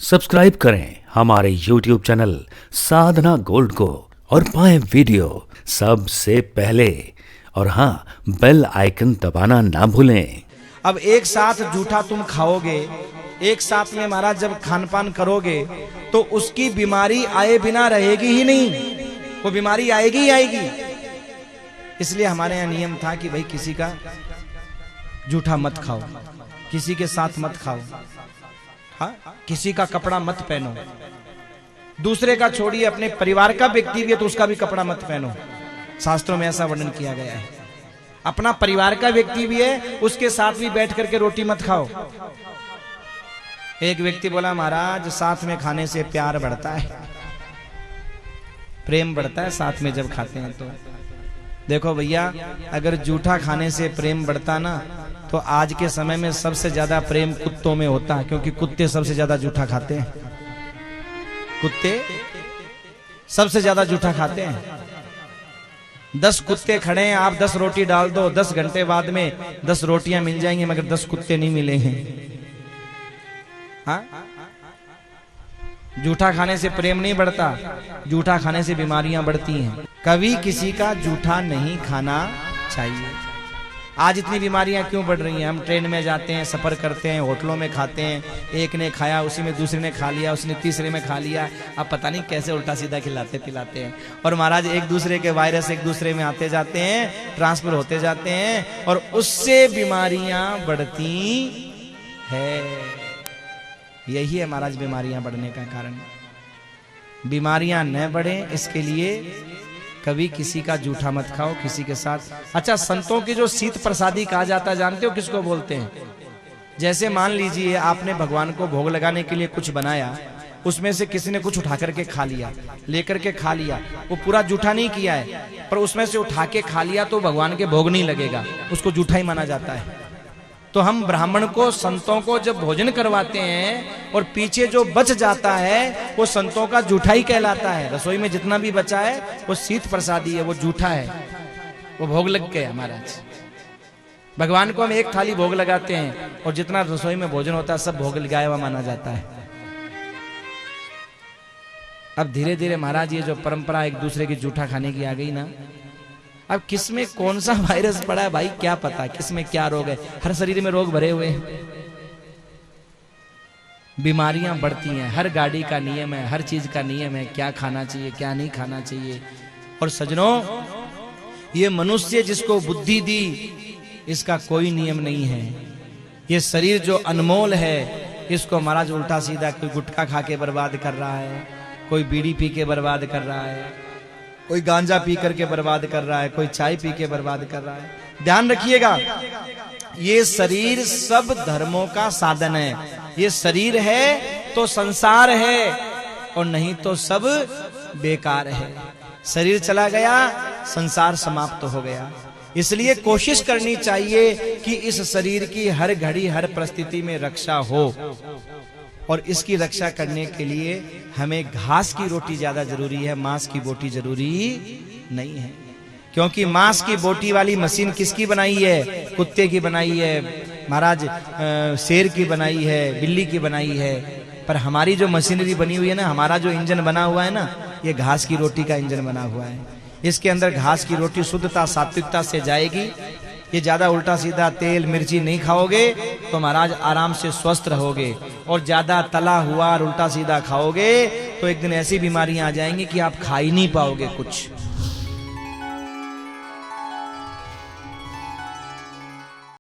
Subscribe करें हमारे YouTube channel साधना gold को और पाएं वीडियो सबसे पहले। और हाँ, बेल आइकन दबाना ना भूलें। अब एक साथ जूठा तुम खाओगे, एक साथ में महाराज जब खान पान करोगे तो उसकी बीमारी आए बिना रहेगी ही नहीं, वो बीमारी आएगी ही आएगी। इसलिए हमारे यहाँ नियम था कि भाई किसी का जूठा मत खाओ, किसी के साथ मत खाओ, हाँ, किसी का कपड़ा मत पहनो, दूसरे का छोड़िए, अपने परिवार का व्यक्ति भी है तो उसका भी कपड़ा मत पहनो। शास्त्रों में ऐसा वर्णन किया गया है। अपना परिवार का व्यक्ति भी है, उसके साथ भी बैठ करके रोटी मत खाओ। एक व्यक्ति बोला, महाराज साथ में खाने से प्यार बढ़ता है, प्रेम बढ़ता है साथ में जब खाते हैं तो। देखो भैया, अगर जूठा खाने से प्रेम बढ़ता ना तो आज के समय में सबसे ज्यादा प्रेम कुत्तों में होता है, क्योंकि कुत्ते सबसे ज्यादा जूठा खाते हैं। कुत्ते सबसे ज्यादा जूठा खाते हैं। 10 कुत्ते खड़े हैं, आप 10 रोटी डाल दो, 10 घंटे बाद में 10 रोटियां मिल जाएंगी, मगर 10 कुत्ते नहीं मिलेंगे। हाँ, जूठा खाने से प्रेम नहीं बढ़ता, जूठा खाने से बीमारियां बढ़ती हैं। कभी किसी का जूठा नहीं खाना चाहिए। आज इतनी बीमारियां क्यों बढ़ रही हैं? हम ट्रेन में जाते हैं, सफर करते हैं, होटलों में खाते हैं, एक ने खाया उसी में दूसरे ने खा लिया, उसने तीसरे में खा लिया। अब पता नहीं कैसे उल्टा सीधा खिलाते पिलाते हैं। और महाराज एक दूसरे के वायरस एक दूसरे में आते जाते हैं, ट्रांसफर होते जाते हैं, और उससे बीमारियां बढ़ती है। यही है महाराज बीमारियां बढ़ने का कारण। बीमारियां न बढ़े इसके लिए कभी किसी का जूठा मत खाओ, किसी के साथ। अच्छा, संतों की जो शीत प्रसादी कहा जाता है, जानते हो किसको बोलते हैं? जैसे मान लीजिए आपने भगवान को भोग लगाने के लिए कुछ बनाया, उसमें से किसी ने कुछ उठा करके खा लिया, लेकर के खा लिया, वो पूरा जूठा नहीं किया है, पर उसमें से उठा के खा लिया तो भगवान के भोग नहीं लगेगा, उसको जूठा ही माना जाता है। तो हम ब्राह्मण को, संतों को जब भोजन करवाते हैं और पीछे जो बच जाता है वो संतों का जूठा ही कहलाता है। रसोई में जितना भी बचा है वो शीत प्रसादी है, वो जूठा है, वो भोग लग गया महाराज। भगवान को हम एक थाली भोग लगाते हैं और जितना रसोई में भोजन होता है सब भोग लगाया हुआ माना जाता है। अब धीरे धीरे महाराज ये जो परंपरा एक दूसरे की जूठा खाने की आ गई ना, अब किसमें कौन सा वायरस पड़ा है भाई क्या पता, किसमें क्या रोग है। हर शरीर में रोग भरे हुए हैं, बीमारियां बढ़ती हैं। हर गाड़ी का नियम है, हर चीज का नियम है, क्या खाना चाहिए क्या नहीं खाना चाहिए। और सज्जनों, ये मनुष्य जिसको बुद्धि दी, इसका कोई नियम नहीं है। ये शरीर जो अनमोल है, इसको महाराज उल्टा सीधा कोई गुटखा खा के बर्बाद कर रहा है, कोई बीड़ी पी के बर्बाद कर रहा है, कोई गांजा पी करके बर्बाद कर रहा है, कोई चाय पी के बर्बाद कर रहा है। ध्यान रखिएगा, ये शरीर सब धर्मों का साधन है। ये शरीर है तो संसार है, और नहीं तो सब बेकार है। शरीर चला गया, संसार समाप्त हो गया। इसलिए कोशिश करनी चाहिए कि इस शरीर की हर घड़ी हर परिस्थिति में रक्षा हो, और इसकी रक्षा करने के लिए हमें घास की रोटी ज्यादा जरूरी है, मांस की बोटी जरूरी नहीं है। क्योंकि मांस की बोटी वाली मशीन किसकी बनाई है? कुत्ते की बनाई है महाराज, शेर की बनाई है, बिल्ली की बनाई है। पर हमारी जो मशीनरी बनी हुई है ना, हमारा जो इंजन बना हुआ है ना, ये घास की रोटी का इंजन बना हुआ है। इसके अंदर घास की रोटी शुद्धता सात्विकता से जाएगी। ये ज्यादा उल्टा सीधा तेल मिर्ची नहीं खाओगे तो महाराज आराम से स्वस्थ रहोगे। और ज्यादा तला हुआ और उल्टा सीधा खाओगे तो एक दिन ऐसी बीमारियां आ जाएंगी कि आप खा ही नहीं पाओगे कुछ।